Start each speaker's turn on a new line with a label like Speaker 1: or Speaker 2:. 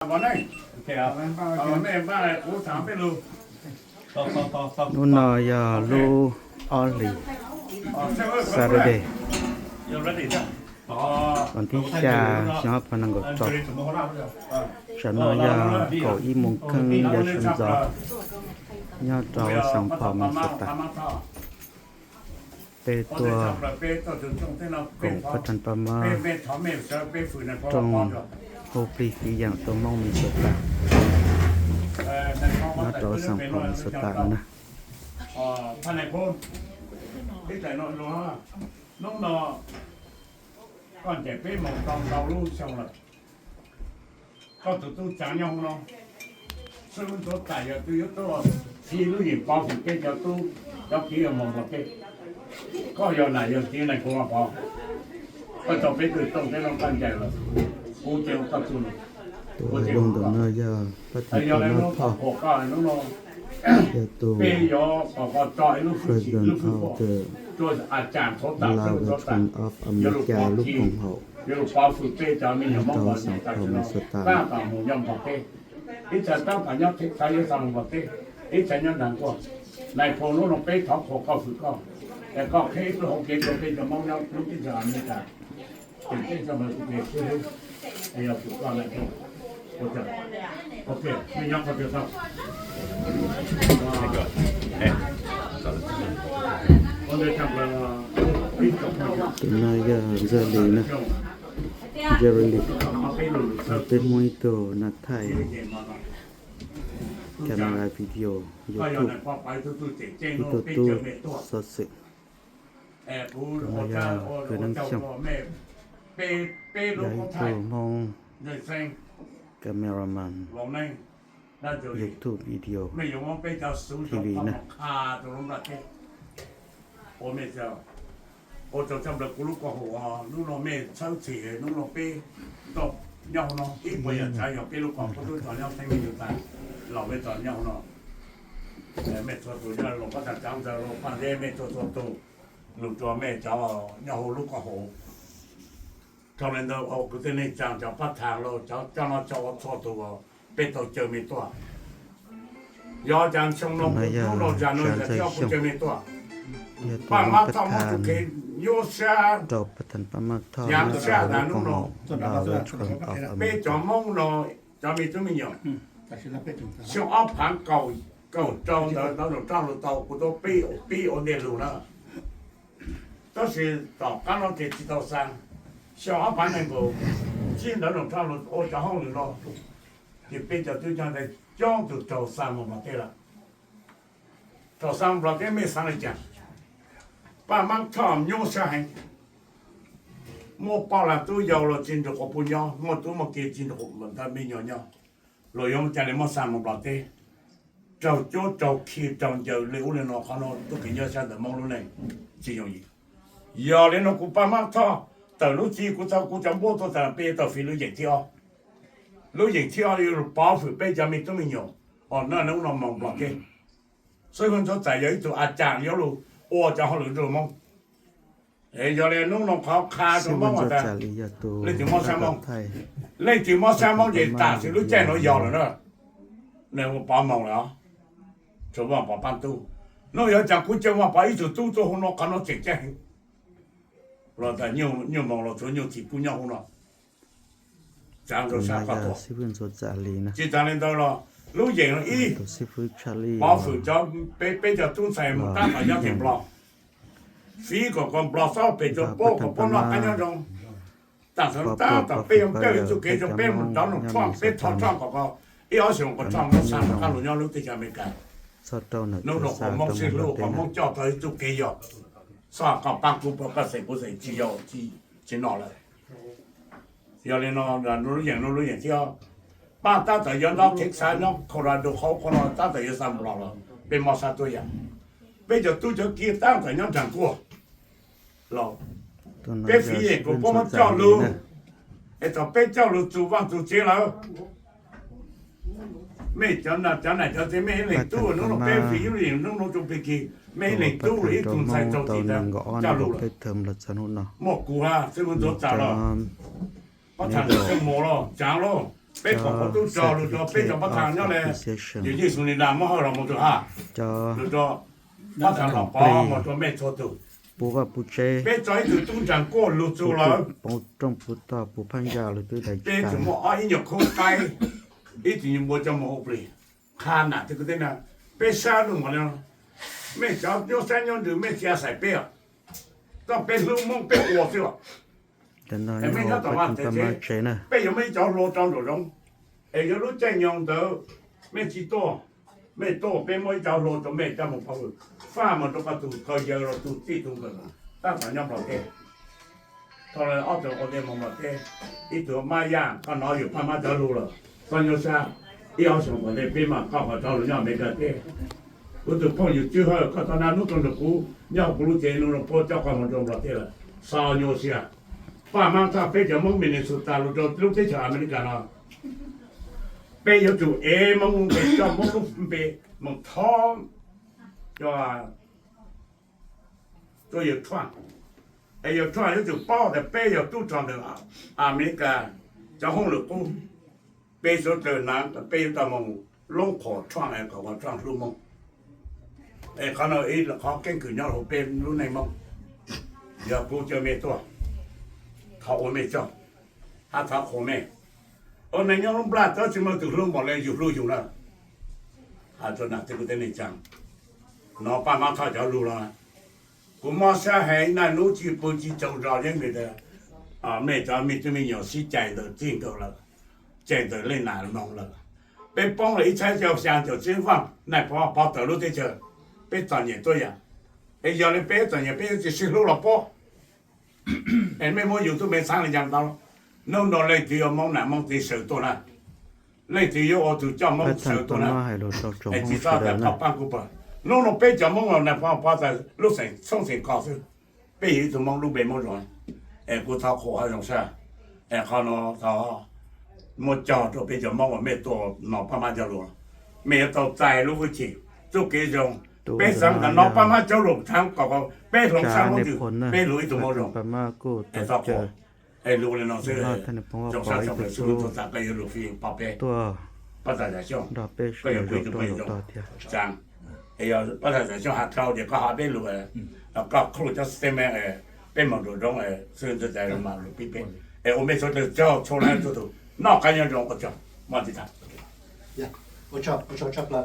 Speaker 1: Vào đây. Mẹ ba này uống thảm bên luôn.
Speaker 2: Nó nói lu only Saturday cònที่จะชอบพนังกจบฉันน้อยก็อีมงคลยาชนจอยอดจอสังพอมันสตาเป็นตัวของพัฒนประมาตรงโอปลีกีอย่างตัวมองมีสตายอดจอสังพอมันสตานะ
Speaker 1: พันไหนคนที่ไหนนอนรู้ฮะน้องนอก่อนจะไปมองตองเราลูกชาวละก็ตัวตู้จางยองเนาะซึ่งมันตัวใหญ่อะตัวยุทธ์ตัวที่รู้หินปอถึงเกจะตู้ยกที่มองว่าเกก็ยอนไหนยอนที่ไหนกูมาพอก็จะไปตื่นต้องให้น้องตั้งใจละกูเจ้าตัดทุน
Speaker 2: ตัวลงตัวน้อยพัฒนประมาพอตัว President of the Veteran of America ลูกของเขาต่อสังคมสตาร์
Speaker 1: ที่จะต้องการยักษ์ที่ใช้สามวันที่ใช้ยันดังก็ในโพลุ่ลงไปท็อปหกก็ฝึกก็แต่ก็แค่ตัวหกเกณฑ์ตัวเป็นจะมองยักษ์ลูกที่จะอเมริกาเป็นที่จะมาสุดเด็ดที่ไอ้ยักษ์ฝึกก็อะไรก็โอเคไม่ยักษ์ก็จะทำ
Speaker 2: ตัวน้อยเจริญนะเจริญเป็นมวยตัวนักไทยแคมราวิดีโอยูทูบตัวตู้สดสิตัวน้อยคือนั่งชมย้ายตัวมองแคมรามันยูทูบวิดีโอทีวีนะ
Speaker 1: โอเมเจ้าโอจะจำเด็กกูลูกก็หัวลูกน้องเมย์เช่าเสียลูกน้องเป้ตบยาวน้องอีกวันใช้ยาวเป้ลูกก่อนเขาด้วยตอนยาวใช้ไม่อยู่ตายเราไม่ตอนยาวน้องเมย์ตัวตัวเราก็จะจำจะเราพันเร่เมย์ตัวลูกตัวเมย์เจ้ายาวลูกก็หัวทำเรื่องเดียวเอาคือที่นี่จังจะพัฒนาเราจะเราจะว่าตัวตัวเป็นตัวเจอมีตัวยอจังชงน้องลูกน้องจังน้องจะเที่ยวเจอมีตัว
Speaker 2: ป้ามาทำมาทุกเรื่องจบประธานป้ามาทำแล้วก็ของเราชนออกอเมริกา
Speaker 1: จอมงเนาะจะมีตัวมีอย่างช่วงอัพพันเก่าจองเราจ้างเราเตากูต้องปีโอเดลูนะ都是到刚刚这几道山，小阿盘能够进那种道路，我然后了，就变成就像在江都走山嘛对了，走山不然没山来讲。爸妈ทำยุ่งใช่โม่ป้าละตัวเยาเราจินจะขบุญยอโม่ตัวมาเกจินจะขบมันถ้าไม่ยอเนาะเรายอมจะเลยมาสร้างมาปลอดเต้เจ้าโจ้เจ้าขี้เจ้าเจ้าเลี้ยวเลยเนาะเขาเนาะตัวกินเยอะใช่แต่มองรู้เลยจีอย่างนี้ยาเลยเนาะกูป้ามาท่อแต่รู้จีกูจะโม่ตัวแต่เป็นตัวฟิลูอย่างที่รู้อย่างที่อยู่ป้าฝืนเป็นจะมีตัวไม่ยออ๋อนั่นเรามองปลอดเต้所以คนเขาใจเยอะตัวอาจารย์เยอะรู้โอ้จะเขาหรือจะมองเฮ้ยยอดเลยนุ่งน้องเขาคาจะมองว่าแต่เล่นถึงมอสามองเล่นถึงมอสามองเย็นตาสิรู้แจ้งเรายอดเลยเนาะเนี่ยว่าปามองแล้วชาวบ้านปาปั้นตู้น้องอยากจะคุยจะว่าไปอีกตู้ตัวของน้องกันน้องเจ๊งแจ้งเราแต่เนี่ยมองเราชวนเนี่ยที่กูเนี่ยของเราจางเราชาข้าวตัวจีจางเล่นตัวเรารู้อย่างนั้นอีbảo phụ cho bây giờ tôi xài một tác ở nhà tiền bò phí của con bò sao bây giờ bố của bố nó cái nhau rồi ta sợ ta bây giờ bây giờ cái bây giờ một đón một phong bây thọ phong của con ý ở xuống con phong nó sang nó luôn nhau lúc thì chả mấy cái nó nó còn mong xin luôn còn mong cho tới chụp cái giờ sao còn băng cũng có sẽ chỉ giờ chỉ nọ lại giờ lên nó là nóรู้อย่างที่ป้าตั้งแต่ย้อนเราเท็กซัสเนาะโคโลราโดเขาคนเราตั้งแต่ย้อนซ้ำเราเป็นมอสซาตัวอย่างเป็นจะตู้จะกี่ตั้งแต่ย้อนจังกัวเราเป็นฝีเองกูป้องเจ้าลูไอ้ตัวเป็นเจ้าลูจูบ้างจูเจ้าแล้วไม่จันน่ะจะไม่ให้เล็กตู้นู้นเป็นฝีอยู่อย่างนู้นจูไปกี่ไม่ให้เล็กตู้อีกตุ้งใส่เจ้าตีนะเจ้าลูหมกกูฮะซึ่งมันตัวจ่าเราเพราะฉันซึ่งโมเราจางเรา被广播都找了，找被找不谈了嘞，有些时候你那么好了，我说哈，
Speaker 2: cho
Speaker 1: 就说不谈了，把我说没做到，
Speaker 2: bố và bố chế
Speaker 1: 被找一个东长过路走
Speaker 2: bố
Speaker 1: 了，
Speaker 2: bố trong bố ta bố phan gia là tôi đại
Speaker 1: 被
Speaker 2: cả
Speaker 1: 怎么啊？一有空该，一定我怎么不哩？看呐，这个的呢，被杀了我了，没找有三年就没加塞被啊，到被流氓被我去了。
Speaker 2: cho nên
Speaker 1: Em mấy
Speaker 2: họ
Speaker 1: nhớ tao
Speaker 2: phải
Speaker 1: ăn
Speaker 2: chúng ta
Speaker 1: thế
Speaker 2: mà
Speaker 1: chứ.
Speaker 2: chế nè
Speaker 1: Bây giờ mấy cháu lô trong rồi đúng. Ê, giờ lúc chạy nhông tớ, mấy chị to, mấy to, bên mấy cháu lô cho mấy cháu một phòng. Pha mà nó có tụ, coi giờ rồi tụ tí tụ gần. Ta phải nhông đầu thế. Thôi là ốc cho con đêm một mặt thế. Ít tụ mai giang, con nóiอยู่ pha má cháu lô rồi. Con nhớ sao, ý ốc xong còn đây bên mà con vào cháu lô nhau mấy cái thế. Ủa tụ phongอยู่chưa hơi, con tao nào nút trong được cú, nhau cú lúc chế nụ nó phố cháu con một trong đó thế là. Sao nhô xìa. 爸妈他非常蒙面的是大陆到陆地上面的干了，被有做哎蒙被叫蒙被蒙汤，叫啊，都有穿，哎有穿有做包的被有都穿的啊，美国叫红了工，被说这男的被他们龙口穿来搞个穿入蒙，哎看到哎เขาเก่งขึ้นยอดเขาเป็นรู้ใน蒙，อย่ากูจะไม่ตัว เขาไม่เจ้าถ้าเขาไม่ในยังลงปลาเขาจะมาถึงลงหมดเลยอยู่รู้อยู่แล้วจนน่ะที่กูได้ในจังน้องป้ามาเขาจะรู้แล้วกูมาเสียหายนั่นรู้จีบจีเจ้าเราอย่างนี้เลยไม่จะไม่จะไม่有สิใจ的进口了ใจ的累难弄了被帮了一拆就想就真放那跑得路的车被转眼对呀要你被转眼被就是路了包 em mấy mối YouTube mấy sáng là nhầm đâu nó lấy thì mong nào mong thì sợ tôi là lấy thì yêu tôi cho mong
Speaker 2: phải
Speaker 1: sợ
Speaker 2: thằng
Speaker 1: tôi
Speaker 2: tôi nó
Speaker 1: là
Speaker 2: hay đồ trâu trâu
Speaker 1: em
Speaker 2: không
Speaker 1: chỉ
Speaker 2: sợ
Speaker 1: sao
Speaker 2: đấy
Speaker 1: là
Speaker 2: nè
Speaker 1: học ban của bà nó bây giờ mong là phải phải là lúc sinh xong sinh cao sư bây giờ tôi mong lúc bé mong rồi em cũng thao khổ hay làm sao em khó nó thao một trò rồi bây giờ mong là mẹ tôi nó ba má cho rồi mẹ tôi tại lúc cái gì chỗ cái giống bây giờ là nó ba má cho rồi thằng có bây giờ
Speaker 2: cha
Speaker 1: sang
Speaker 2: này
Speaker 1: nó
Speaker 2: phun nè
Speaker 1: bây giờ tôi mong rồi
Speaker 2: bà má cô
Speaker 1: em
Speaker 2: tôi
Speaker 1: thao khổ
Speaker 2: chờ
Speaker 1: em lúc này nó sẽ
Speaker 2: nó thân phong
Speaker 1: trong
Speaker 2: vào
Speaker 1: sáng
Speaker 2: cái
Speaker 1: trong
Speaker 2: tự
Speaker 1: cái sự tôi ta cái lúc phi bảo vệ
Speaker 2: tôi
Speaker 1: bắt đầu giải xong
Speaker 2: đó bé
Speaker 1: cái
Speaker 2: rồi
Speaker 1: yêu quý
Speaker 2: tôi
Speaker 1: chúng
Speaker 2: rồi
Speaker 1: tôi
Speaker 2: tôi thì
Speaker 1: chẳng thì bắt đầu giải xong hạt thau thì có hạt bên lùi có khâu cho xem bên một đồ trong sơn cho giải mà lùi bị bên ông biết số từ cho lại cho tôi nó cái nhân trong có chồng mà thì thật
Speaker 3: Yeah, what's up, là